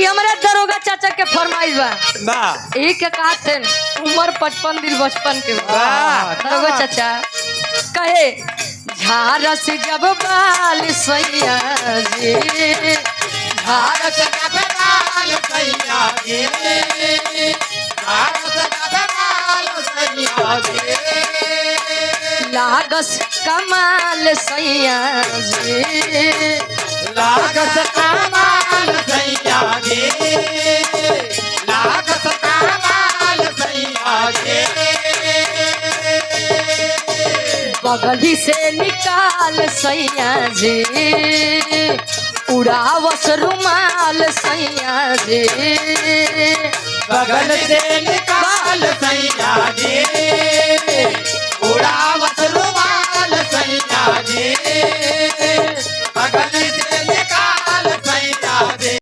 ये हमारे दरोगा चाचा के फरमाइश बा ना यही के कहते उम्र 55 दिन बचपन के दरोगा चाचा कहे झारस जब बाल सैया जी भारत का बाल सैया गे भारत का बाल सैया गे लागस कमाल सैया जी लागस कमाल सैया गे लागस कमाल सैया गे बगली से निकाल सैया जी उड़ावस रुमाल सैया जी बगल से निकाल सैया जी उड़ावत रुमाल सैया जी